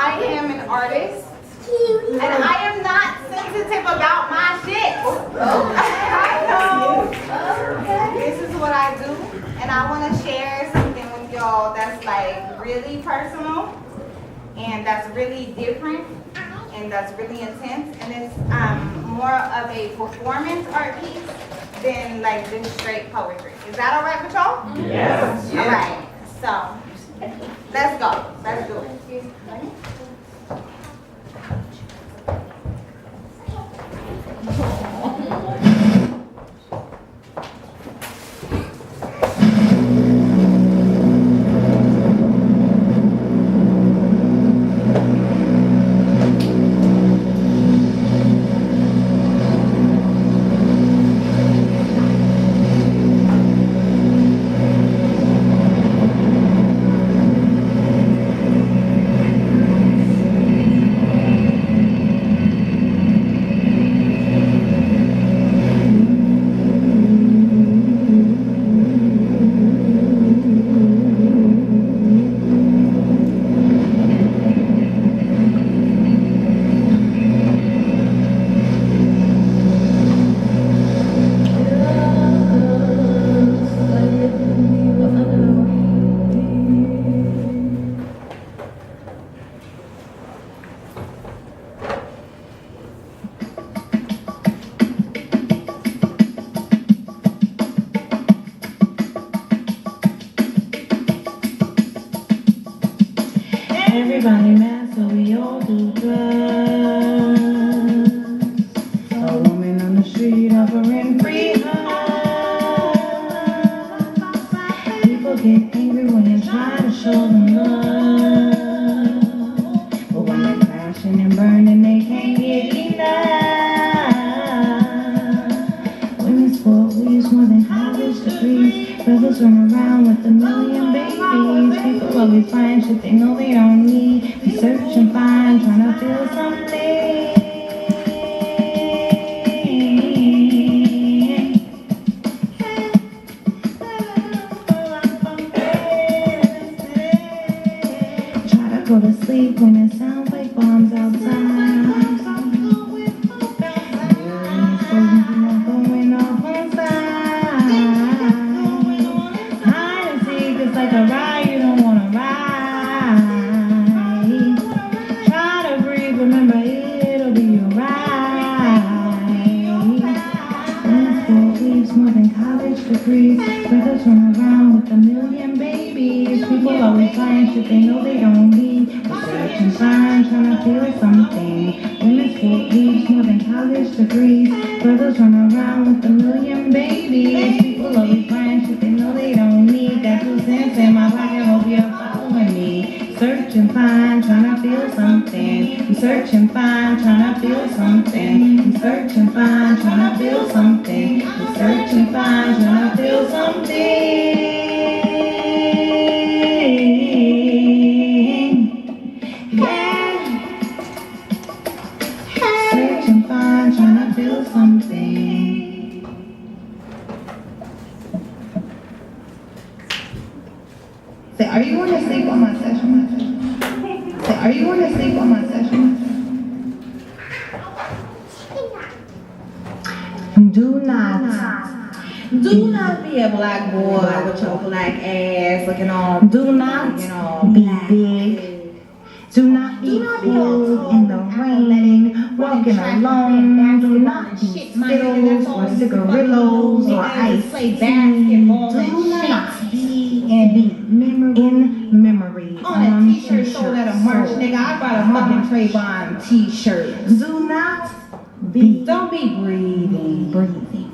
I am an artist, and I am not sensitive about my shit. I know. This is what I do, and I want to share something with y'all that's like really personal, and that's really different, and that's really intense, and it's more of a performance art piece than like just straight poetry. Is that all right with y'all? Yes. All right. So let's go. Let's do it. Everybody mad, so we all do drugs. A woman on the street offering free hugs. People get angry when you try to show them love, but when they're crashing and burning, they can't get enough. Women's sport leaves more than college degrees. Brothers run around with a million babies. People always find shit they know they don't need. We search and find, trying to feel something. Try to go to sleep when it sounds like bombs outside. Going off on side. Hide and seek, it's like a ride you don't wanna ride. Try to breathe, remember it'll be alright. Women's school leaves more than college degrees. Brothers run around with a million babies. People always find shit they know they don't need. We search and find, trying to feel something. Women's school leaves more than college degrees. Brothers run around with a million babies. People always find shit they know they don't need. Got 2 cents in my pocket, hope you're following me. Search and find, trying to feel something. We search and find, trying to feel something. We search and find, trying to feel something. We search and find, trying to feel something. Yeah. Search and find, trying to feel something. Say, are you going to sleep on my session? Say, are you going to sleep on my session? Do not be a black boy with your black ass looking all. Do not be big. Do not be cold in the rain, walking alone. Do not be Skittles or cigarillos or ice. Play basketball. Do not be in memory. On a t-shirt sold at a march, nigga. I bought a fucking Trayvon t-shirt. Do not be. Don't be breathing.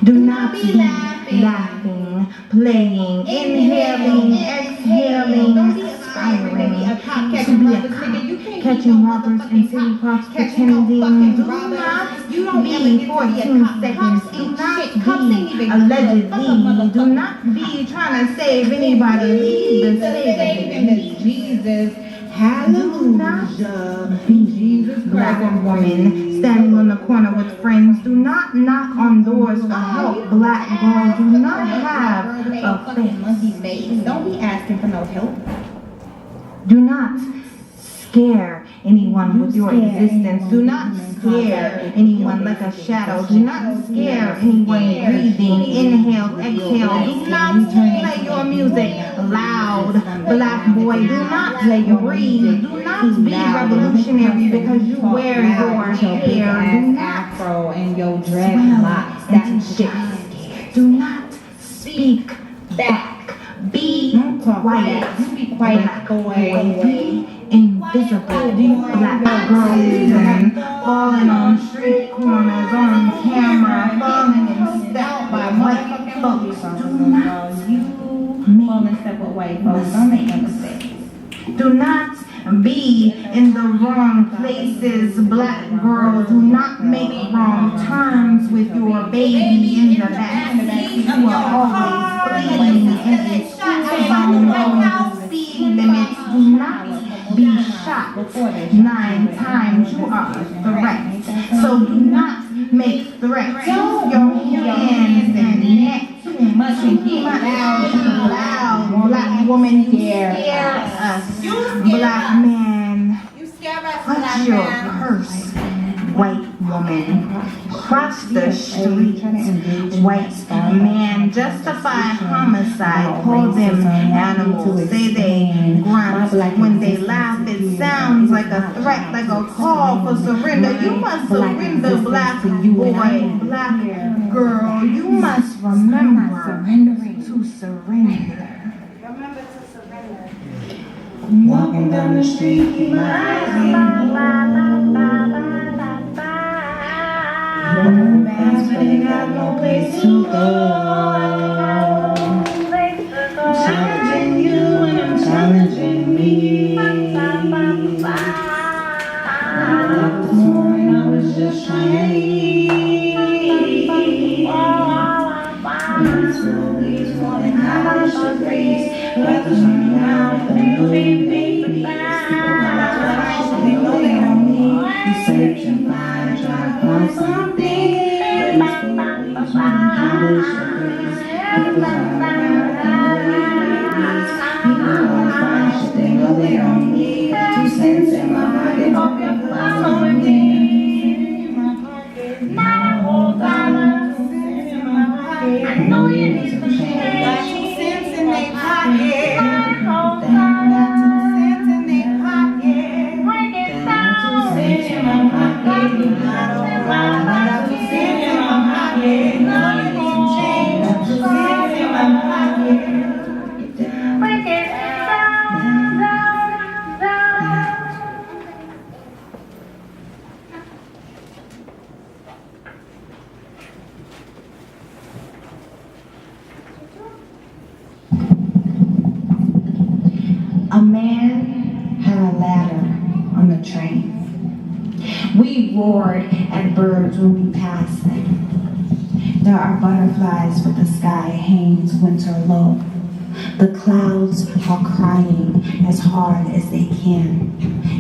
Do not be laughing, playing, inhaling, exhaling, aspiring to be a cop, catching robbers in city parks, pretending. Do not be 14 seconds. Do not be allegedly. Do not be trying to save anybody. Leave the saving. Jesus. Hallelujah. Jesus Black woman standing on the corner with friends. Do not knock on doors for help. Black girl, do not have a face. Don't be asking for no help. Do not scare anyone with your existence. Do not scare anyone like a shadow. Do not scare anyone breathing. Inhale, exhale. Do not play your music loud. Black boy, do not breathe. Do not be revolutionary because you wear your hair. Do not afro and your dreadlocks. That shit. Do not speak back. Be quiet. You be quiet, boy. Be invisible. Black girls and falling on street corners, on camera, falling in step by white folks. Do not Fall in step with white folks. Don't make no mistakes. Do not be in the wrong places, black girl. Do not make wrong turns with your baby in the back. You are always fleeing in the zone, no speed limits. Do not be shot 9 times. You are a threat. So do not make threats. Use your hands and neck. Too much and get Loud. Black woman, you scare us. Black man, You scare us, what's black your man. purse? White woman, cross the street. White man, justify homicide. Call them animals. Say they grunt. When they laugh, it sounds like a threat, like a call for surrender. You must surrender, black boy, black girl. You must remember to surrender. Remember to surrender. Walking down the street, keep my eyes on you. Fast, but ain't got no place to go. I'm challenging you and I'm challenging me. This morning I was just trying to eat. Slowly, this morning I should breeze. Weather's running around, but ain't no babies. People come out to the house, but they know they don't need. You search and find, try to find something. But it's slowly, this morning I should breeze. People running around, but ain't no babies. People wanna find shit they know they don't need. 2 cents in my pocket, hope you follow with me. In my pocket, not a whole dollar. 2 cents in my pocket, I know you need some change. Got 2 cents in their pocket. Got 2 cents in their pocket. 2 cents in my pocket. Got 2 cents in my pocket. Now you need some change. Got 2 cents in my pocket. A man had a ladder on the train. We roared at birds when we passed them. There are butterflies, but the sky hangs winter low. The clouds are crying as hard as they can.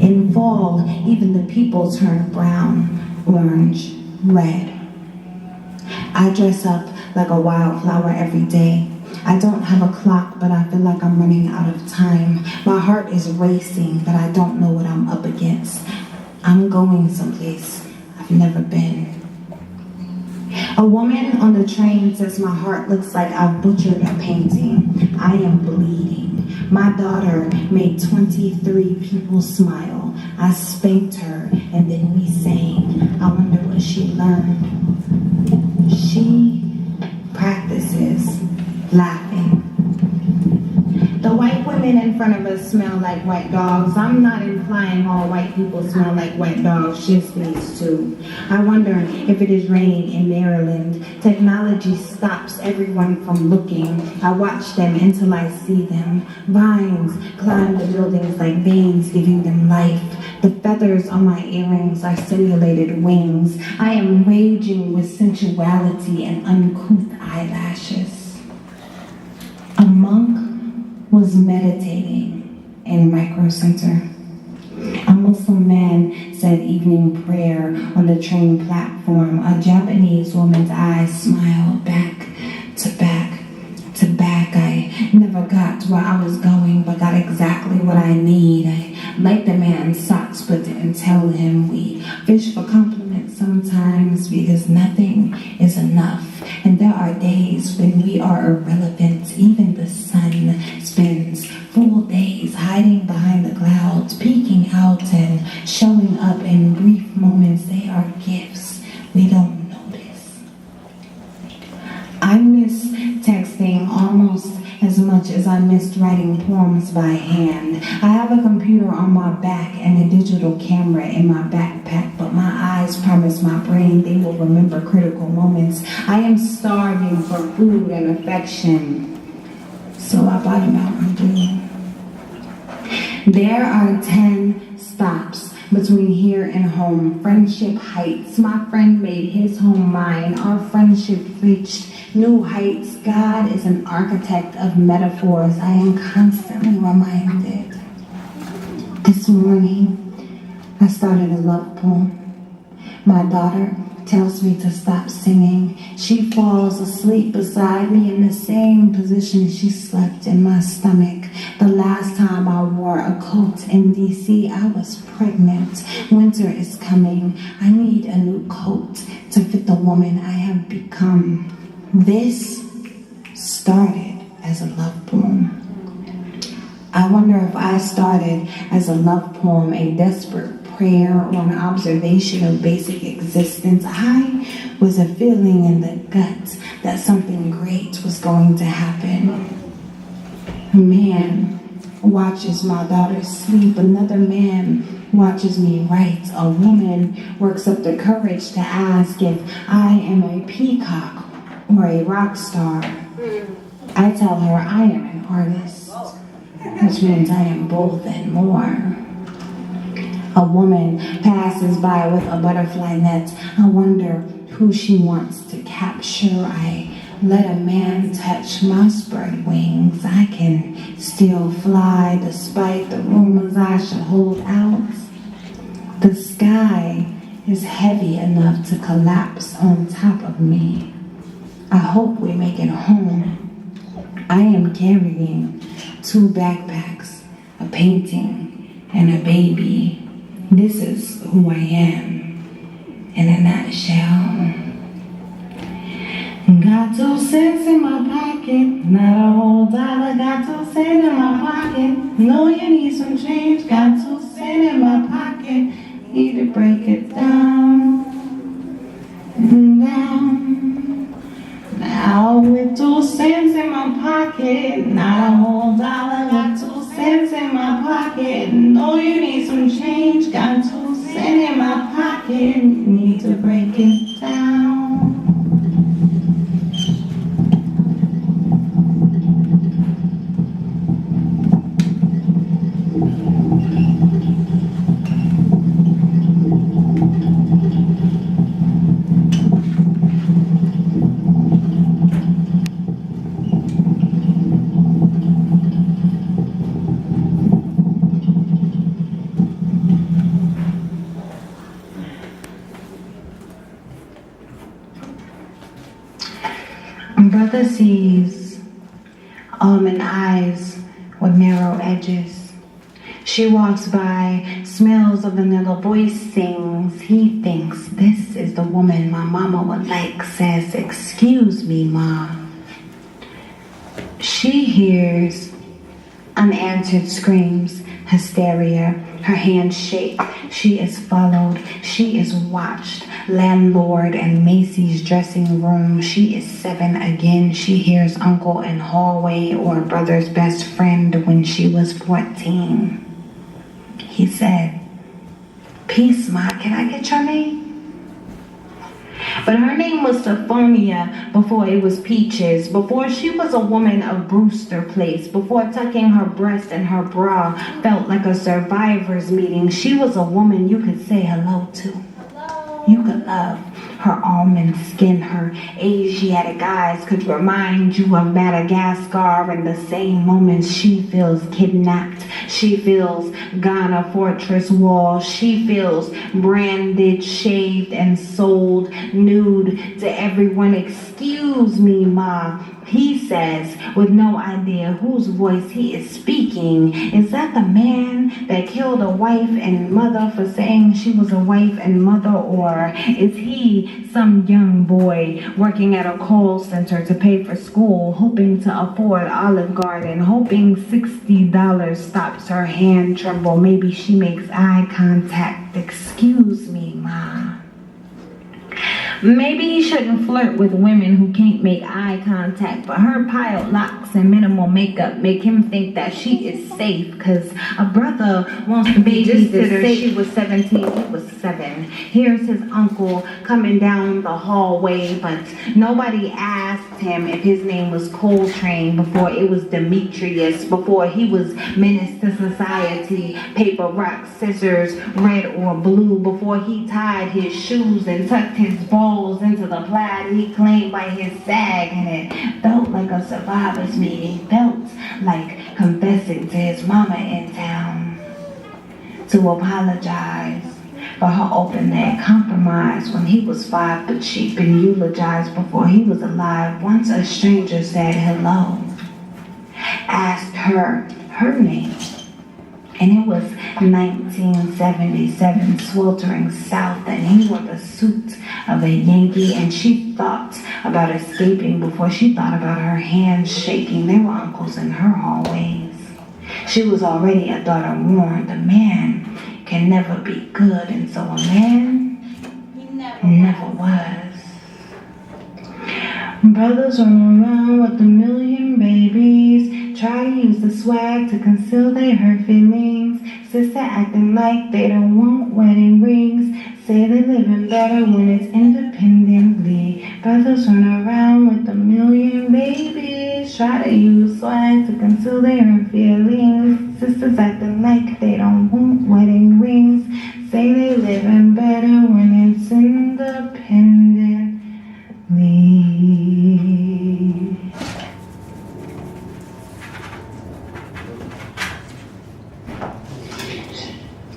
In fall, even the people turn brown, orange, red. I dress up like a wildflower every day. I don't have a clock, but I feel like I'm running out of time. My heart is racing, but I don't know what I'm up against. I'm going someplace I've never been. A woman on the train says my heart looks like I've butchered a painting. I am bleeding. My daughter made 23 people smile. I spanked her, and then we sang. I wonder what she learned. She practices laughing. The white women in front of us smell like white dogs. I'm not implying all white people smell like white dogs, just these two. I wonder if it is raining in Maryland. Technology stops everyone from looking. I watch them until I see them. Vines climb the buildings like veins, giving them life. The feathers on my earrings are simulated wings. I am raging with sensuality and uncouth eyelashes. A monk was meditating in Micro Center. A Muslim man said evening prayer on the train platform. A Japanese woman's eyes smiled back to back to back. I Never got where I was going, but got exactly what I need. I liked the man's socks, but didn't tell him. We fish for compliments sometimes because nothing is enough. And there are days when we are irrelevant. Even the sun spends full days hiding behind the clouds, peeking out and showing up in brief moments. They are gifts we don't notice. I miss texting almost as much as I missed writing poems by hand. I have a computer on my back and a digital camera in my backpack, but my eyes promise my brain they will remember critical moments. I am starving for food and affection, so I bought a Mountain Dew. There are 10 stops between here and home. Friendship heights. My friend made his home mine. Our friendship reached new heights. God is an architect of metaphors. I am constantly reminded. This morning, I started a love poem. My daughter tells me to stop singing. She falls asleep beside me in the same position she slept in my stomach. The last time I wore a coat in DC, I was pregnant. Winter is coming. I need a new coat to fit the woman I have become. This started as a love poem. I wonder if I started as a love poem, a desperate prayer, or an observation of basic existence. I was a feeling in the gut that something great was going to happen. A man watches my daughter sleep. Another man watches me write. A woman works up the courage to ask if I am a peacock or a rock star. I tell her I am an artist, which means I am both and more. A woman passes by with a butterfly net. I wonder who she wants to capture. I let a man touch my spread wings. I can still fly despite the rumors I should hold out. The sky is heavy enough to collapse on top of me. I hope we make it home. I am carrying 2 backpacks, a painting, and a baby. This is who I am in a nutshell. Got 2 cents in my pocket, not a whole dollar. Got 2 cents in my pocket. Know you need some change. Got 2 cents in my pocket. Need to break it down, down. Now with 2 cents in my pocket, not a whole dollar. Got 2 cents in my pocket. Know you need some change. Got 2 cents in my pocket. Need to break it down. Brother sees almond eyes with narrow edges. She walks by, smells a vanilla voice, sings. He thinks this is the woman my mama would like, says, "Excuse me, Ma." She hears unanswered screams, hysteria. Her hands shake. She is followed. She is watched. Landlord and Macy's dressing room. She is 7 again. She hears uncle in hallway or brother's best friend when she was 14. He said, "Peace, Ma, can I get your name?" But her name was Stephonia before it was Peaches, before she was a woman of Brewster Place, before tucking her breast in her bra felt like a survivor's meeting. She was a woman you could say hello to. You could love. Her almond skin, her Asiatic eyes could remind you of Madagascar. In the same moments she feels kidnapped. She feels Ghana fortress walls. She feels branded, shaved, and sold nude to everyone. "Excuse me, Ma." He says, with no idea whose voice he is speaking, is that the man that killed a wife and mother for saying she was a wife and mother? Or is he some young boy working at a call center to pay for school, hoping to afford Olive Garden, hoping $60 stops her hand tremble? Maybe she makes eye contact. Excuse me, Ma. Maybe he shouldn't flirt with women who can't make eye contact, but her piled locks and minimal makeup make him think that she is safe, because a brother wants the babysitter. She was 17, he was 7. Here's his uncle coming down the hallway, but nobody asked him if his name was Coltrane before it was Demetrius, before he was menace to society, paper, rock, scissors, red or blue, before he tied his shoes and tucked his balls into the plaid he claimed by his sag, and it felt like a survivor's meeting, felt like confessing to his mama in town, to apologize for her open-leg compromise when he was 5 but she'd been eulogized before he was alive. Once a stranger said hello, asked her name, and it was 1977, sweltering south, and he wore the suit of a Yankee, and she thought about escaping before she thought about her hands shaking. There were uncles in her hallways. She was already a daughter warned. A man can never be good, and so a man never was. Brothers run around with a million babies, try to use the swag to conceal their hurt feelings. Sister acting like they don't want wedding rings, say they're living better when it's independently. Brothers run around with a million babies, try to use swag to conceal their hurt feelings. Sisters acting like they don't want wedding rings, say they living better when it's independently.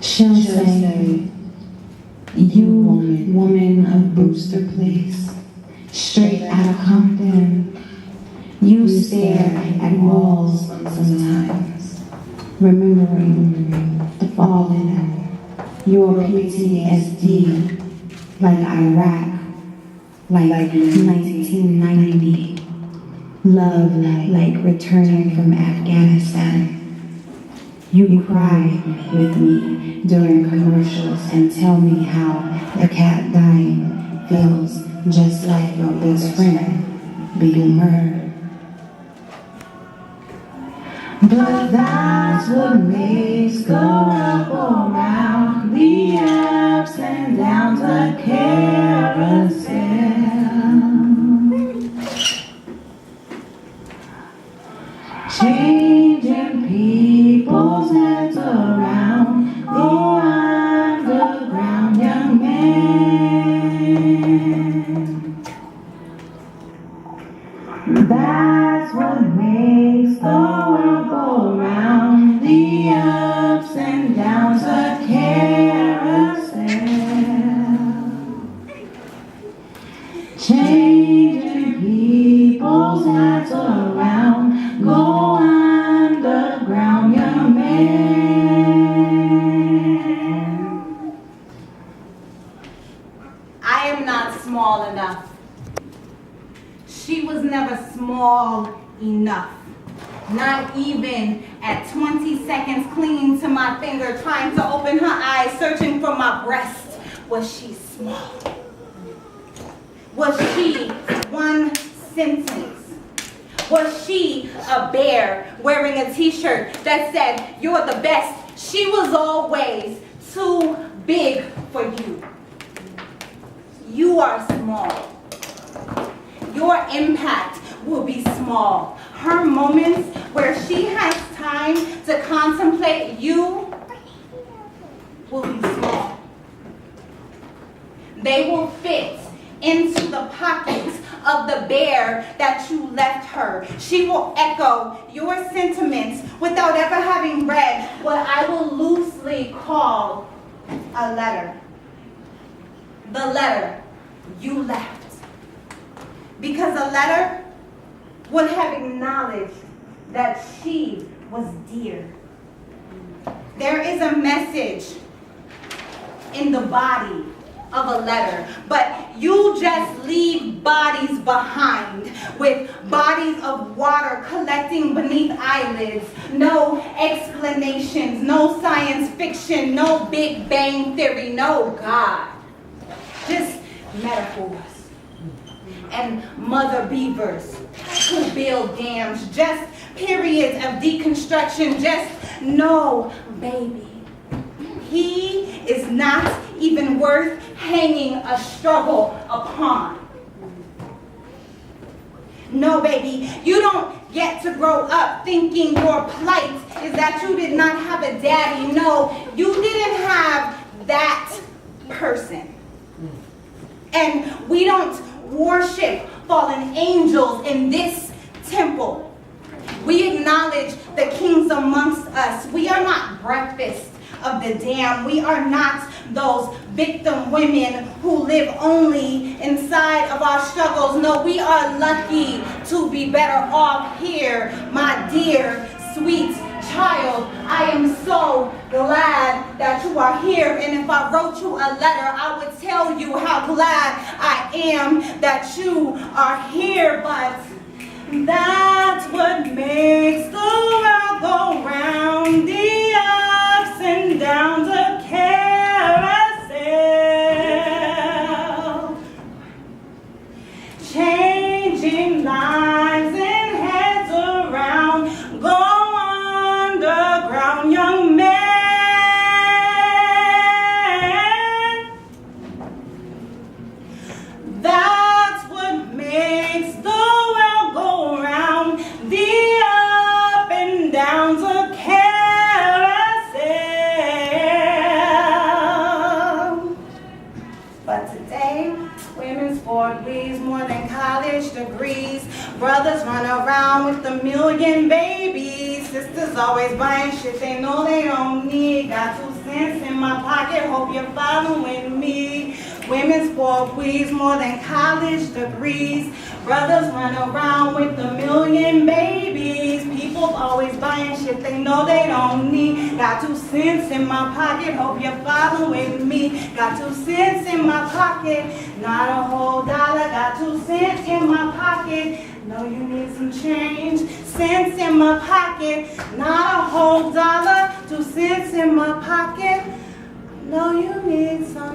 She'll say, you woman of Brewster Place, straight out of Compton, you stare at walls sometimes, remembering the fallen, your PTSD, like Iraq, like 1990, love like returning from Afghanistan. You cry with me during commercials and tell me how the cat dying feels just like your best friend being murdered. But that's what makes the world go round, the ups and downs, the carousel. Changing people's heads around, go underground, young man. That's what makes the world go round, the ups and downs, a carousel. Changing people's heads around, go underground, young man. I am not small enough. She was never small enough. Not even at 20 seconds clinging to my finger, trying to open her eyes, searching for my breast. Was she small? Was she one sentence? Was she a bear wearing a t-shirt that said, you're the best? She was always too big for you. You are small. Your impact will be small. Her moments where she has time to contemplate you will be small. They will fit into the pockets of the bear that you left her. She will echo your sentiments without ever having read what I will loosely call a letter. The letter you left. Because a letter would have acknowledged that she was dear. There is a message in the body of a letter, but you just leave bodies behind with bodies of water collecting beneath eyelids. No explanations, no science fiction, no Big Bang Theory, no God. Just metaphors and mother beavers who build dams, just periods of deconstruction, just no baby. He is not even worth hanging a struggle upon. No, baby, you don't get to grow up thinking your plight is that you did not have a daddy. No, you didn't have that person. And we don't worship fallen angels in this temple. We acknowledge the kings amongst us. We are not breakfast of the damned. We are not those victim women who live only inside of our struggles. No, we are lucky to be better off here, my dear, sweet child. I am so glad that you are here. And if I wrote you a letter, I would tell you how glad I am that you are here. But that's what makes the world go round, the ups and downs of carousel, changing lives and heads around, go underground, young man. That's what makes the world go round, the up and downs of carousel. But today, women's sport bleeds more than college degrees. Brothers run around with a million babies. Sisters always buying shit they know they don't need. Got 2 cents in my pocket, hope you're following me. Women's sport bleeds more than college degrees. Brothers run around with a million babies. People always buying shit they know they don't need. Got 2 cents in my pocket, hope you're following me. Got 2 cents in my pocket, not a whole dollar. Got 2 cents in my pocket, know you need some change. Cents in my pocket, not a whole dollar. 2 cents in my pocket, know you need some